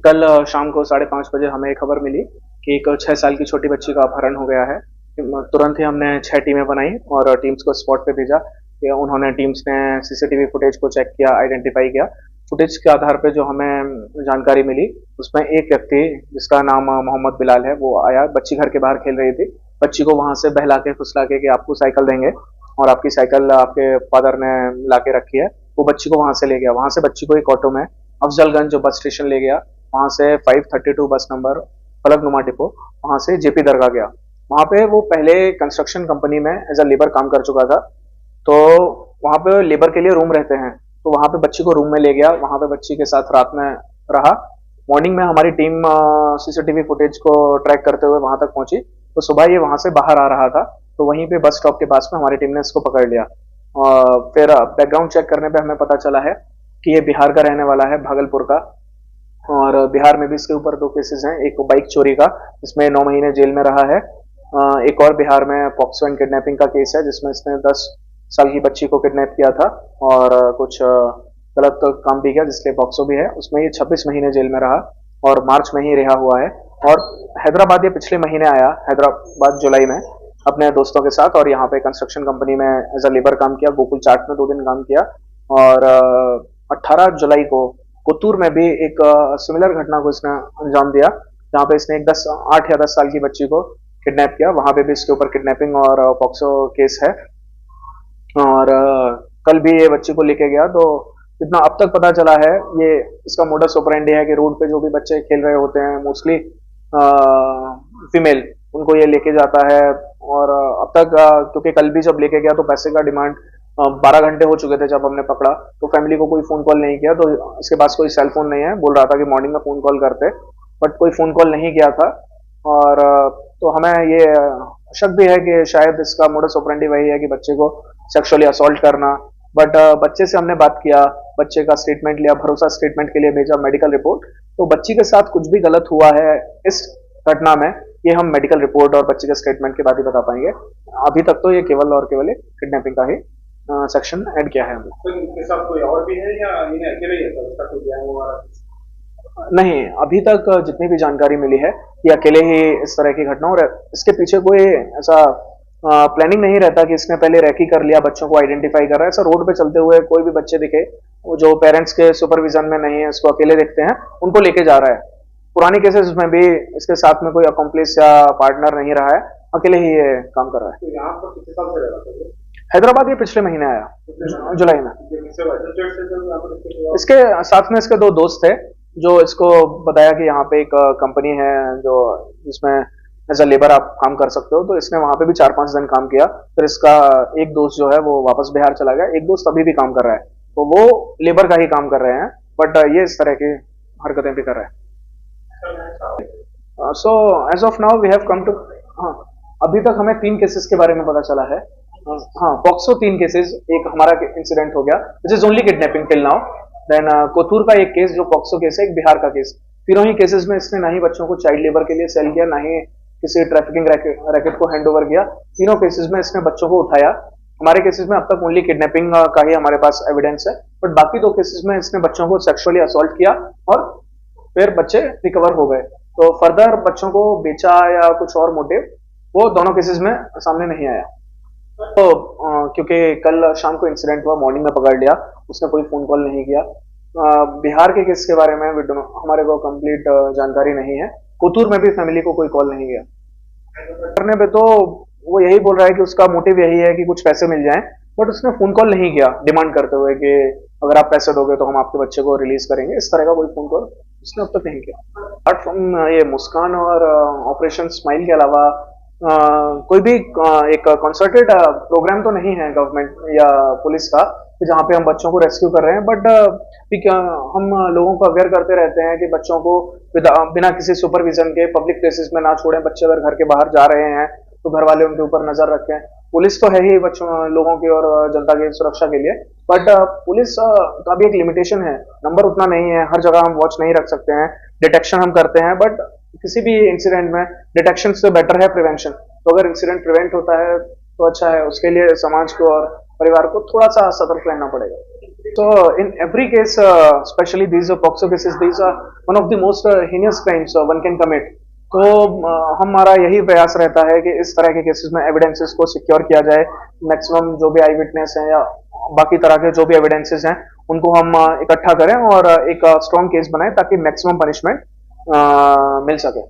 कल शाम को 5:30 बजे हमें खबर मिली कि एक 6 साल की छोटी बच्ची का अपहरण हो गया है। तुरंत ही हमने 6 टीमें बनाई और टीम्स को स्पॉट पे भेजा। उन्होंने टीम्स ने सीसीटीवी फुटेज को चेक किया, आइडेंटिफाई किया। फुटेज के आधार पे जो हमें जानकारी मिली, उसमें एक व्यक्ति जिसका नाम मोहम्मद बिलाल है, वो आया। बच्ची घर के बाहर खेल रही थी। बच्ची को वहां से बहला के फुसला के कि आपको साइकिल देंगे और आपकी साइकिल आपके फादर ने ला के रखी है। वो बच्ची को वहां से ले गया। वहां से बच्ची को एक ऑटो में अफजलगंज जो बस स्टेशन ले गया। वहां से 532 बस नंबर फलकनुमा डिपो, वहां से जेपी दरगाह गया। वहां पे वो पहले कंस्ट्रक्शन कंपनी में एज अ लेबर काम कर चुका था, तो वहां पे लेबर के लिए रूम रहते हैं। तो वहां पे बच्ची को रूम में ले गया। वहां पे बच्ची के साथ रात में रहा। मॉर्निंग में हमारी टीम सीसीटीवी फुटेज को ट्रैक करते हुए वहां तक पहुंची। तो सुबह ये वहां से बाहर आ रहा था, तो वहीं पे बस स्टॉप के पास में हमारी टीम ने इसको पकड़ लिया। फिर बैकग्राउंड चेक करने पे हमें पता चला है कि ये बिहार का रहने वाला है, भागलपुर का। और बिहार में भी इसके ऊपर 2 केसेस हैं। एक बाइक चोरी का, जिसमें 9 महीने जेल में रहा है। एक और बिहार में पॉक्सो एंड किडनैपिंग का केस है, जिसमें इसने 10 साल की बच्ची को किडनैप किया था और कुछ गलत काम भी किया, जिसके पॉक्सो भी है। उसमें ये 26 महीने जेल में रहा और मार्च में ही रिहा हुआ है। और हैदराबाद ये पिछले महीने आया, हैदराबाद जुलाई में, अपने दोस्तों के साथ, और यहाँ पे कंस्ट्रक्शन कंपनी में एज अ लेबर काम किया। गोकुल चाट में 2 दिन काम किया। और 18 जुलाई को कोतूर में भी एक सिमिलर घटना को इसने अंजाम दिया, जहाँ पे इसने एक 8 या 10 साल की बच्ची को किडनैप किया। वहां पे भी इसके ऊपर किडनैपिंग और पॉक्सो केस है। और कल भी ये बच्ची को लेके गया। तो जितना अब तक पता चला है, ये इसका मोडस ऑपरेंडी है कि रोड पे जो भी बच्चे खेल रहे होते हैं, मोस्टली फीमेल, उनको ये लेके जाता है। और अब तक क्योंकि कल भी जब लेके गया तो पैसे का डिमांड, 12 घंटे हो चुके थे जब हमने पकड़ा, तो फैमिली को कोई फोन कॉल नहीं किया। तो इसके पास कोई सेल फोन नहीं है। बोल रहा था कि मॉर्निंग में फोन कॉल करते, बट कोई फोन कॉल नहीं किया था। और तो हमें ये शक भी है कि शायद इसका मोडस ऑपरेंडी वही है कि बच्चे को सेक्सुअली असॉल्ट करना। बट बच्चे से हमने बात किया, बच्चे का स्टेटमेंट लिया, भरोसा स्टेटमेंट के लिए भेजा मेडिकल रिपोर्ट। तो बच्ची के साथ कुछ भी गलत हुआ है इस घटना में, ये हम मेडिकल रिपोर्ट और बच्चे के स्टेटमेंट के बाद ही बता पाएंगे। अभी तक तो ये केवल और केवल एक किडनैपिंग का ही सेक्शन ऐड किया है हमने। तो इनके साथ कोई और भी है या इन्हें अकेले ही है, उसका कोई गैंग वगैरह? नहीं, अभी तक जितनी भी जानकारी मिली है, ये अकेले ही इस तरह की घटना, और इसके पीछे कोई ऐसा प्लानिंग नहीं रहता कि इसने पहले रैकी कर लिया, बच्चों को आइडेंटिफाई कर रहा है। ऐसा रोड पे चलते हुए कोई भी बच्चे दिखे जो पेरेंट्स के सुपरविजन में नहीं है, इसको अकेले देखते हैं, उनको लेके जा रहा है। पुरानी केसेस में भी इसके साथ में कोई अकॉम्प्लिस या पार्टनर नहीं रहा है, अकेले ही ये काम कर रहा है। तो यहाँ पर कितने साल से रह रहा था? हैदराबाद ये पिछले महीने आया, जुलाई में। इसके साथ में इसके 2 दोस्त थे, जो इसको बताया कि यहाँ पे एक कंपनी है जो जिसमें एज अ लेबर आप काम कर सकते हो। तो इसने वहां पे भी 4-5 दिन काम किया। फिर इसका एक दोस्त जो है वो वापस बिहार चला गया। एक दोस्त अभी भी काम कर रहा है, तो वो लेबर का ही काम कर रहे हैं, बट ये इस तरह की हरकतें भी कर रहे हैं। So as of now we have come to, हाँ, अभी तक हमें 3 केसेस के बारे में पता चला है। हाँ, पॉक्सो 3 केसेस, एक हमारा इंसिडेंट हो गया which is only kidnapping till now. Then Kotur का एक केस जो पॉक्सो केस है, एक बिहार का केस। तीनों ही केसेस में इसने ना ही बच्चों को चाइल्ड लेबर के लिए सेल किया, ना ही किसी ट्रैफिकिंग रैकेट को हैंड ओवर किया। तीनों केसेस में इसने बच्चों को उठाया। हमारे केसेस में अब तक ओनली किडनैपिंग का ही हमारे पास एविडेंस है, बट बाकी 2 केसेस में इसने बच्चों को सेक्सुअली असॉल्ट किया और फिर बच्चे रिकवर हो गए। तो फर्दर बच्चों को बेचा या कुछ और मोटिव, वो दोनों केसेस में सामने नहीं आया। तो क्योंकि कल शाम को इंसिडेंट हुआ, मॉर्निंग में पकड़ लिया, उसने कोई फोन कॉल नहीं किया। बिहार के केस के बारे में हमारे को कंप्लीट जानकारी नहीं है। कोतूर में भी फैमिली को कोई कॉल नहीं किया करने पे। तो वो यही बोल रहा है कि उसका मोटिव यही है कि कुछ पैसे मिल जाएं, बट उसने फोन कॉल नहीं किया डिमांड करते हुए कि अगर आप पैसे दोगे तो हम आपके बच्चे को रिलीज करेंगे। इस तरह का कोई फोन कॉल उसने अब तक नहीं किया। अपार्ट फ्रॉम ये मुस्कान और ऑपरेशन स्माइल के अलावा कोई भी एक कंसर्टेड प्रोग्राम तो नहीं है गवर्नमेंट या पुलिस का कि जहाँ पे हम बच्चों को रेस्क्यू कर रहे हैं। बट हम लोगों को अवेयर करते रहते हैं कि बच्चों को बिना किसी सुपरविजन के पब्लिक प्लेसेस में ना छोड़ें। बच्चे अगर घर के बाहर जा रहे हैं तो घर वाले उनके ऊपर नजर रखें। पुलिस तो है ही बच्चों, लोगों की और जनता की सुरक्षा के लिए, बट पुलिस का भी एक लिमिटेशन है, नंबर उतना नहीं है, हर जगह हम वॉच नहीं रख सकते हैं। डिटेक्शन हम करते हैं, बट किसी भी इंसिडेंट में डिटेक्शन से बेटर है प्रिवेंशन। तो अगर इंसिडेंट प्रिवेंट होता है तो अच्छा है, उसके लिए समाज को और परिवार को थोड़ा सा सतर्क रहना पड़ेगा। So in every case, especially these POCSO cases, these are one of the most heinous crimes one can commit. तो हमारा यही प्रयास रहता है कि इस तरह के केसेस में एविडेंसेस को सिक्योर किया जाए, मैक्सिमम जो भी आई विटनेस हैं या बाकी तरह के जो भी एविडेंसेस हैं उनको हम इकट्ठा करें और एक स्ट्रॉन्ग केस बनाएं ताकि मैक्सिमम पनिशमेंट मिल सके।